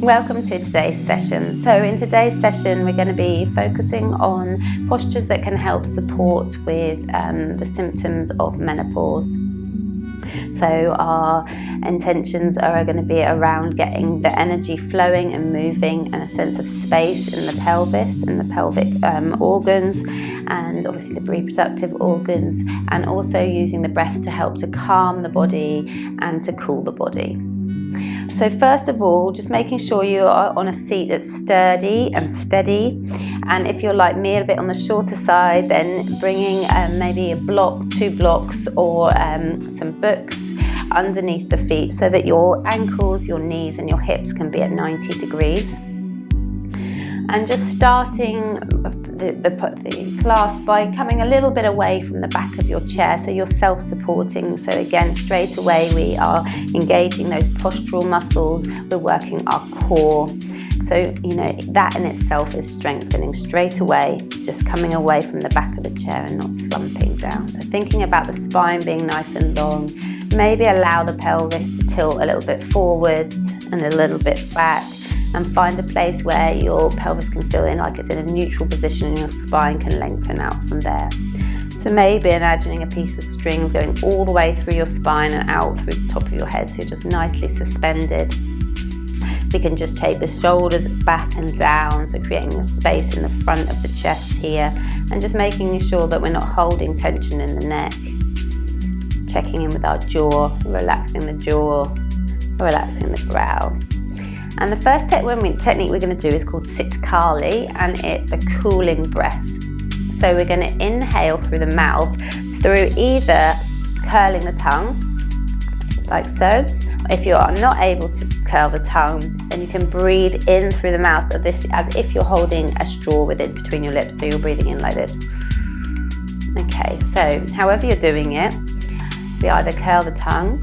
Welcome to today's session. So in today's session we're going to be focusing on postures that can help support with the symptoms of menopause. So our intentions are going to be around getting the energy flowing and moving and a sense of space in the pelvis and the pelvic organs, and obviously the reproductive organs, and also using the breath to help to calm the body and to cool the body. So first of all, just making sure you are on a seat that's sturdy and steady, and if you're like me, a bit on the shorter side, then bringing maybe a block, 2 blocks, or some books underneath the feet so that your ankles, your knees and your hips can be at 90 degrees. And just starting the class by coming a little bit away from the back of your chair, so you're self-supporting. So again, straight away we are engaging those postural muscles, we're working our core. So, that in itself is strengthening straight away, just coming away from the back of the chair and not slumping down. So thinking about the spine being nice and long, maybe allow the pelvis to tilt a little bit forwards and a little bit back, and find a place where your pelvis can feel like it's in a neutral position and your spine can lengthen out from there. So maybe imagining a piece of string going all the way through your spine and out through the top of your head, so you're just nicely suspended. We can just take the shoulders back and down, so creating a space in the front of the chest here, and just making sure that we're not holding tension in the neck. Checking in with our jaw, relaxing the jaw, relaxing the brow. And the first technique we're going to do is called Sit Kali, and it's a cooling breath. So we're going to inhale through the mouth, through either curling the tongue, like so. If you are not able to curl the tongue, then you can breathe in through the mouth of this as if you're holding a straw within between your lips, so you're breathing in like this. Okay, so however you're doing it, we either curl the tongue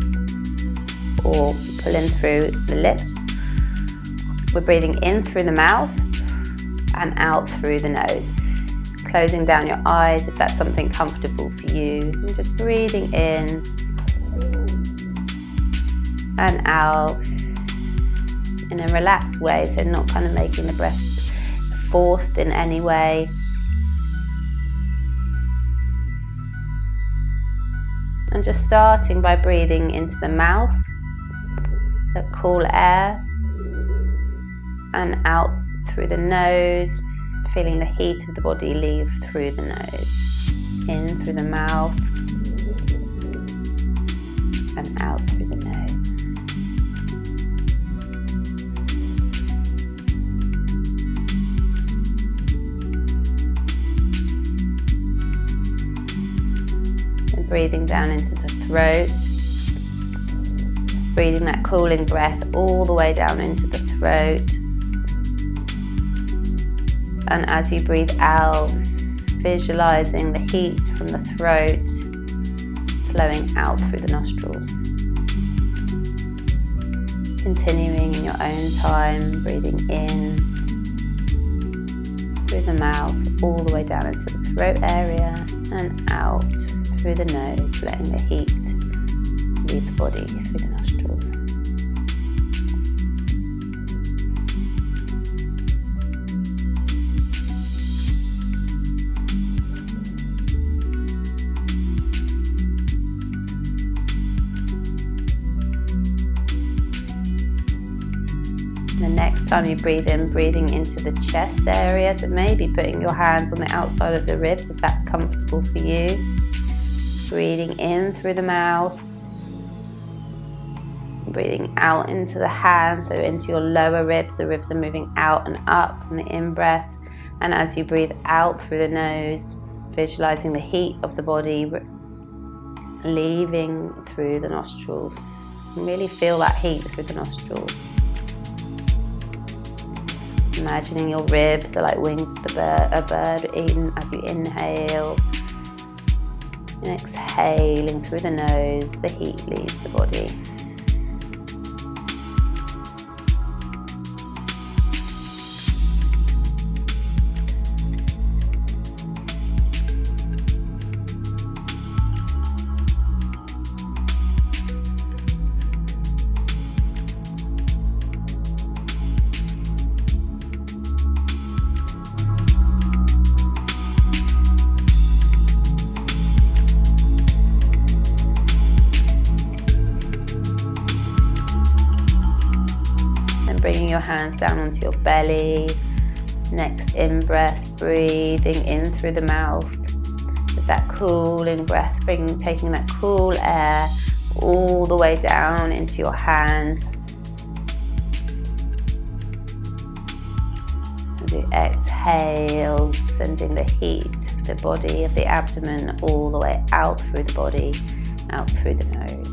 or pull in through the lips. We're breathing in through the mouth and out through the nose. Closing down your eyes if that's something comfortable for you. And just breathing in and out in a relaxed way, so not kind of making the breath forced in any way. And just starting by breathing into the mouth, that cool air, and out through the nose, feeling the heat of the body leave through the nose. In through the mouth and out through the nose. And breathing down into the throat. Breathing that cooling breath all the way down into the throat. And as you breathe out, visualizing the heat from the throat flowing out through the nostrils. Continuing in your own time, breathing in through the mouth, all the way down into the throat area, and out through the nose, letting the heat leave the body through the nostrils. The next time you breathe in, breathing into the chest area, so maybe putting your hands on the outside of the ribs if that's comfortable for you. Breathing in through the mouth, breathing out into the hands, so into your lower ribs. The ribs are moving out and up on the in-breath, and as you breathe out through the nose, visualizing the heat of the body leaving through the nostrils. And really feel that heat through the nostrils. Imagining your ribs are like wings of a bird in, as you inhale. And exhaling through the nose, the heat leaves the body. then bringing your hands down onto your belly. Next in-breath, breathing in through the mouth. With that cooling breath, taking that cool air all the way down into your hands. As you exhale, sending the heat, the body of the abdomen all the way out through the body, out through the nose.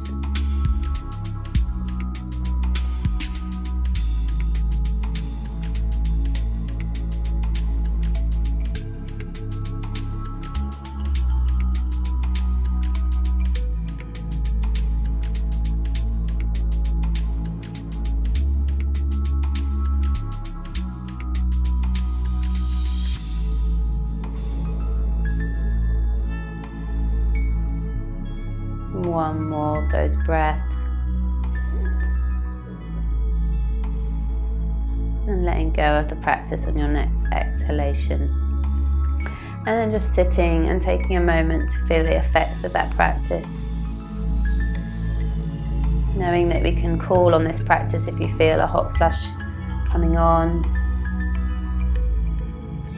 One more of those breaths. And letting go of the practice on your next exhalation. And then just sitting and taking a moment to feel the effects of that practice. Knowing that we can call on this practice if you feel a hot flush coming on.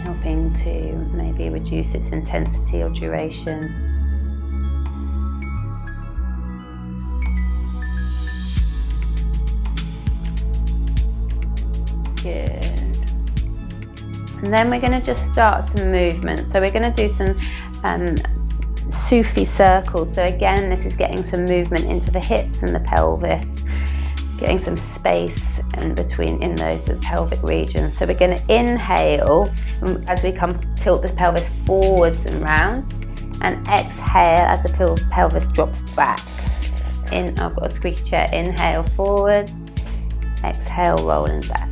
Helping to maybe reduce its intensity or duration. Good. And then we're going to just start some movement. So we're going to do some Sufi circles. So again, this is getting some movement into the hips and the pelvis, getting some space in between in those pelvic regions. So we're going to inhale as we tilt the pelvis forwards and round, and exhale as the pelvis drops back. I've got a squeaky chair. Inhale forwards, exhale rolling back.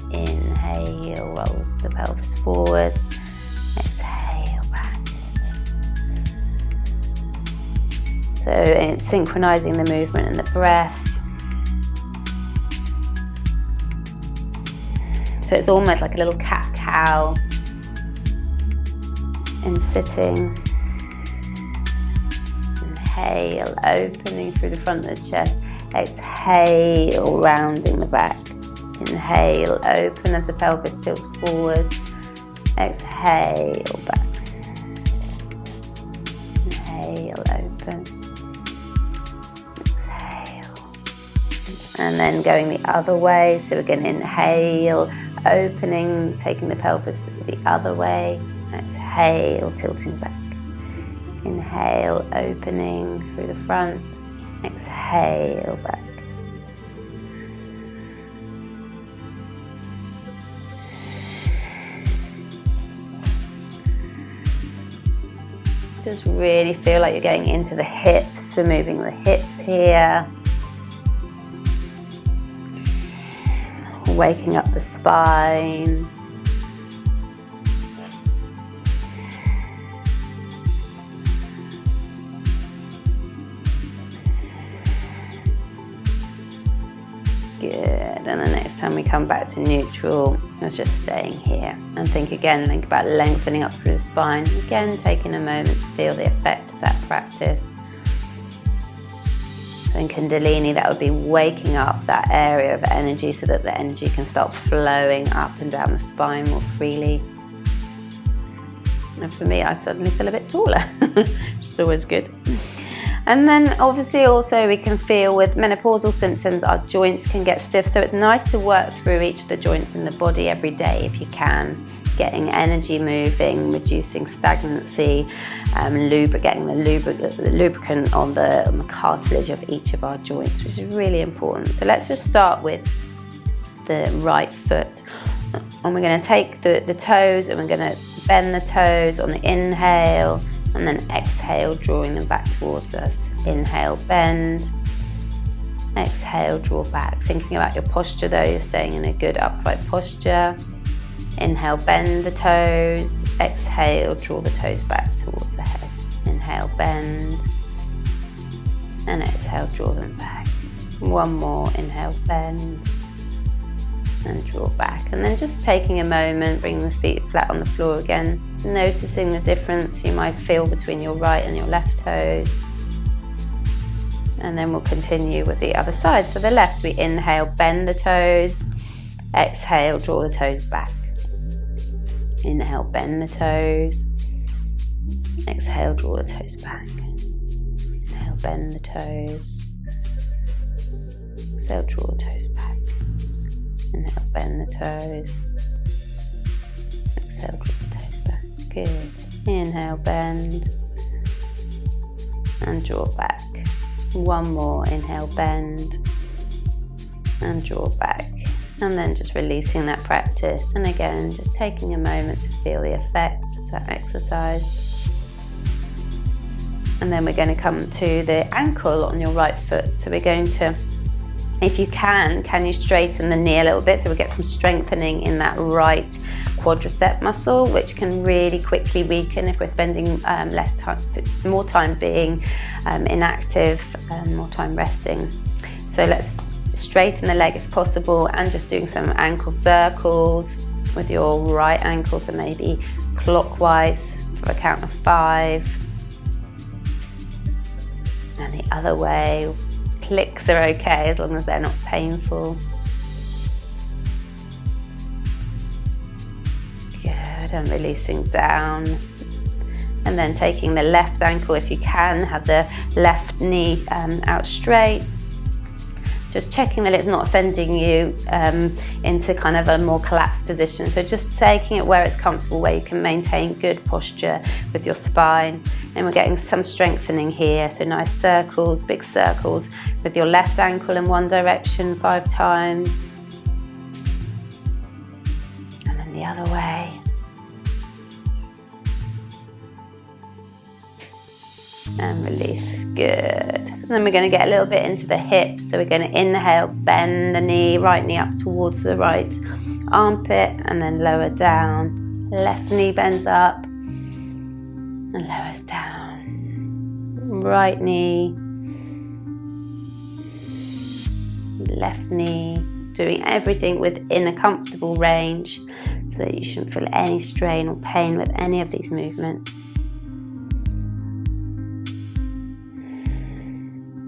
Inhale, roll the pelvis forward, exhale back. So it's synchronizing the movement and the breath. So it's almost like a little cat-cow in sitting. Inhale, opening through the front of the chest. Exhale, rounding the back. Inhale, open as the pelvis tilts forward. Exhale, back. Inhale, open. Exhale. And then going the other way. So we're going to inhale, opening, taking the pelvis the other way. Exhale, tilting back. Inhale, opening through the front. Exhale, back. Just really feel like you're getting into the hips. We're moving the hips here. Waking up the spine. Good. And the next time we come back to neutral, it's just staying here. And think about lengthening up through the spine. Again, taking a moment to feel the effect of that practice. So in Kundalini, that would be waking up that area of energy so that the energy can start flowing up and down the spine more freely. And for me, I suddenly feel a bit taller, which is always good. And then obviously also we can feel with menopausal symptoms, our joints can get stiff. So it's nice to work through each of the joints in the body every day if you can. Getting energy moving, reducing stagnancy, getting the lubricant on the cartilage of each of our joints, which is really important. So let's just start with the right foot. And we're going to take the toes and we're going to bend the toes on the inhale, and then exhale, drawing them back towards us. Inhale, bend. Exhale, draw back. Thinking about your posture though, you're staying in a good upright posture. Inhale, bend the toes. Exhale, draw the toes back towards the head. Inhale, bend. And exhale, draw them back. One more. Inhale, bend. And draw back. And then just taking a moment, bringing the feet flat on the floor again. Noticing the difference you might feel between your right and your left toes. And then we'll continue with the other side. So the left, we inhale, bend the toes. Exhale, draw the toes back. Inhale, bend the toes. Exhale, draw the toes back. Inhale, bend the toes. Exhale, draw the toes back. Inhale, bend the toes. Exhale, draw the toes back. Good. Inhale, bend. And draw back. One more. Inhale, bend. And draw back. And then just releasing that practice. And again, just taking a moment to feel the effects of that exercise. And then we're going to come to the ankle on your right foot. So we're going to, if you can you straighten the knee a little bit so we get some strengthening in that right quadricep muscle, which can really quickly weaken if we're spending more time being inactive and more time resting. So let's straighten the leg if possible, and just doing some ankle circles with your right ankle, so maybe clockwise for a count of 5. And the other way. Clicks are okay as long as they're not painful. Good, and releasing down. And then taking the left ankle, if you can, have the left knee out straight. Just checking that it's not sending you into kind of a more collapsed position. So just taking it where it's comfortable, where you can maintain good posture with your spine. And we're getting some strengthening here. So nice circles, big circles with your left ankle in one direction 5 times. And then the other way. And release, good. And then we're going to get a little bit into the hips. So we're going to inhale, bend the knee, right knee up towards the right armpit, and then lower down. Left knee bends up and lowers down. Right knee, left knee, doing everything within a comfortable range so that you shouldn't feel any strain or pain with any of these movements.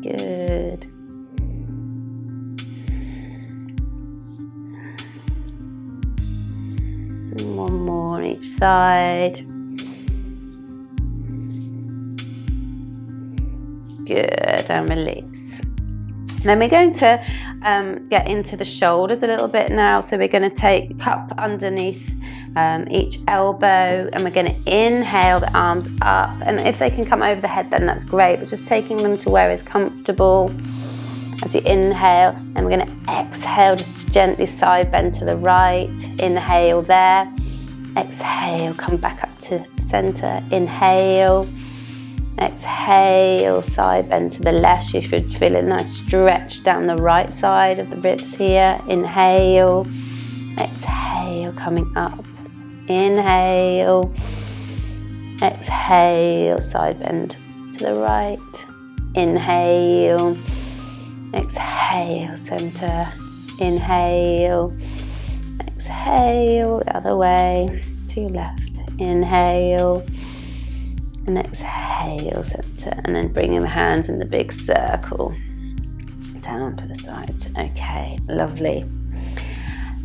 Good. And one more on each side. Good, and release. Then we're going to get into the shoulders a little bit now. So we're going to take cup underneath each elbow, and we're going to inhale the arms up, and if they can come over the head then that's great, but just taking them to where is comfortable as you inhale. And we're going to exhale, just gently side bend to the right. Inhale there. Exhale, come back up to center. Inhale. Exhale, side bend to the left. So you should feel a nice stretch down the right side of the ribs here. Inhale. Exhale, coming up. Inhale. Exhale, side bend to the right. Inhale. Exhale, center. Inhale. Exhale, the other way to your left. Inhale. And exhale, center. And then bringing the hands in the big circle down to the sides. Okay, lovely.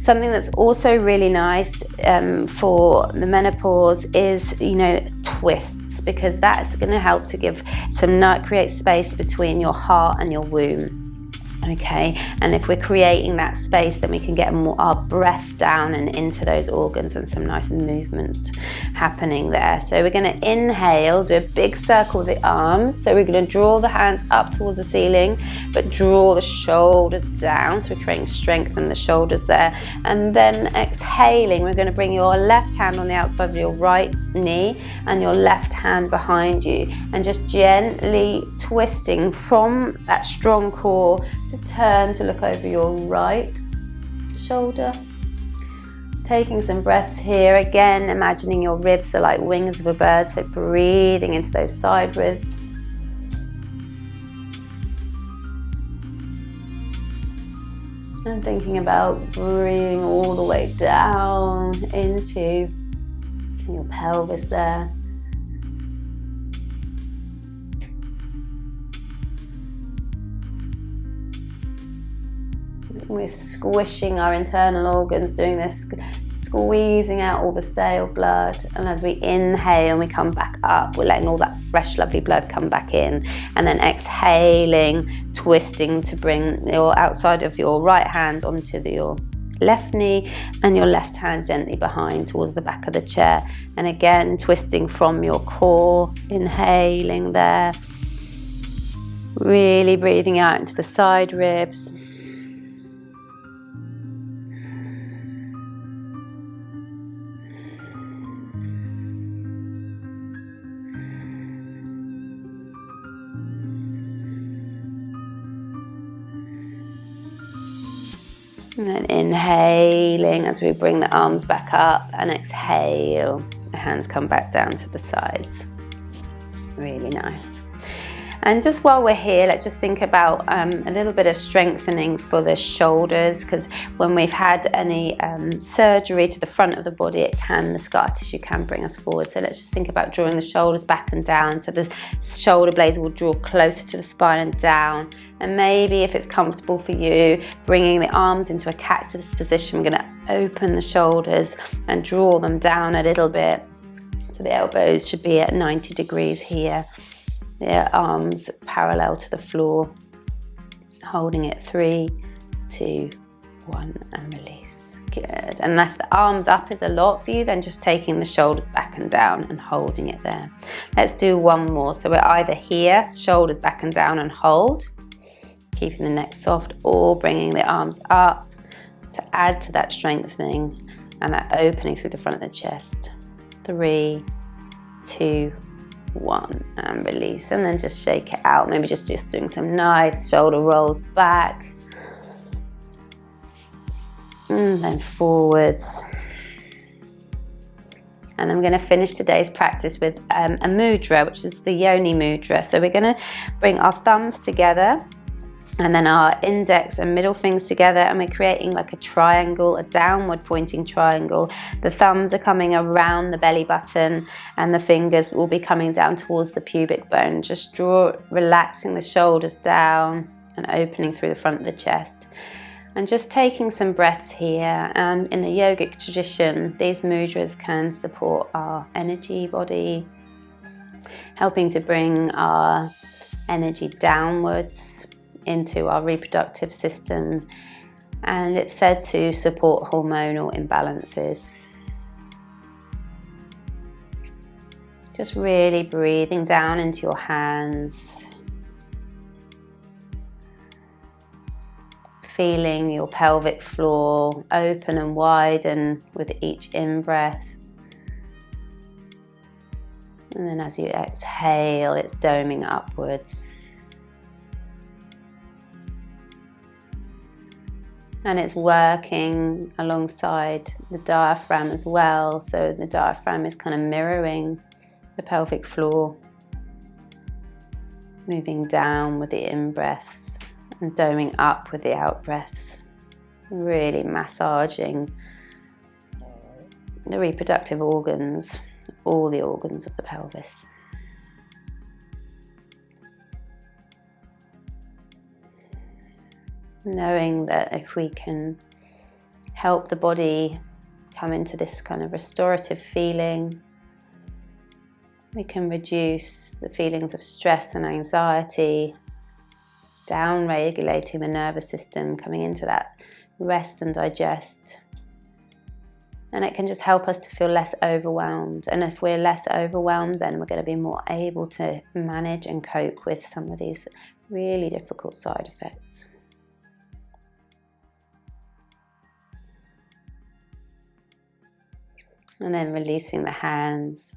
Something that's also really nice for the menopause is, twists, because that's going to help to give create space between your heart and your womb. Okay, and if we're creating that space, then we can get our breath down and into those organs, and some nice movement happening there. So we're going to inhale, do a big circle with the arms. So we're going to draw the hands up towards the ceiling, but draw the shoulders down. So we're creating strength in the shoulders there. And then exhaling, we're going to bring your left hand on the outside of your right knee and your left hand behind you, and just gently twisting from that strong core to turn to look over your right shoulder. Taking some breaths here. Again, imagining your ribs are like wings of a bird, so breathing into those side ribs. And thinking about breathing all the way down into your pelvis there. We're squishing our internal organs, doing this, squeezing out all the stale blood. And as we inhale and we come back up, we're letting all that fresh, lovely blood come back in. And then exhaling, twisting to bring your outside of your right hand onto your left knee and your left hand gently behind towards the back of the chair. And again, twisting from your core, inhaling there. Really breathing out into the side ribs. And then inhaling as we bring the arms back up, and exhale, the hands come back down to the sides. Really nice. And just while we're here, let's just think about a little bit of strengthening for the shoulders, because when we've had any surgery to the front of the body, the scar tissue can bring us forward. So let's just think about drawing the shoulders back and down, so the shoulder blades will draw closer to the spine and down. And maybe if it's comfortable for you, bringing the arms into a cactus position, we're going to open the shoulders and draw them down a little bit. So the elbows should be at 90 degrees here. The arms parallel to the floor, holding it 3, 2, 1, and release. Good. And if the arms up is a lot for you, then just taking the shoulders back and down and holding it there. Let's do one more. So we're either here, shoulders back and down and hold, keeping the neck soft, or bringing the arms up to add to that strengthening and that opening through the front of the chest. 3, 2, 1, and release. And then just shake it out. Maybe just doing some nice shoulder rolls back. And then forwards. And I'm going to finish today's practice with a mudra, which is the yoni mudra. So we're going to bring our thumbs together, and then our index and middle fingers together, and we're creating like a triangle, a downward pointing triangle. The thumbs are coming around the belly button, and the fingers will be coming down towards the pubic bone. Just relaxing the shoulders down and opening through the front of the chest. And just taking some breaths here. And in the yogic tradition, these mudras can support our energy body, helping to bring our energy downwards into our reproductive system, and it's said to support hormonal imbalances. Just really breathing down into your hands, feeling your pelvic floor open and widen with each in-breath, and then as you exhale, it's doming upwards. And it's working alongside the diaphragm as well. So the diaphragm is kind of mirroring the pelvic floor, moving down with the in-breaths and doming up with the out-breaths. Really massaging the reproductive organs, all the organs of the pelvis. Knowing that if we can help the body come into this kind of restorative feeling, we can reduce the feelings of stress and anxiety, down regulating the nervous system, coming into that rest and digest. And it can just help us to feel less overwhelmed. And if we're less overwhelmed, then we're going to be more able to manage and cope with some of these really difficult side effects. And then releasing the hands.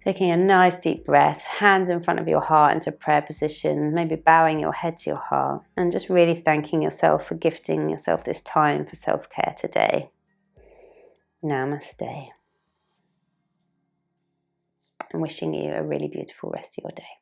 Taking a nice deep breath, hands in front of your heart into prayer position, maybe bowing your head to your heart, and just really thanking yourself for gifting yourself this time for self-care today. Namaste. And wishing you a really beautiful rest of your day.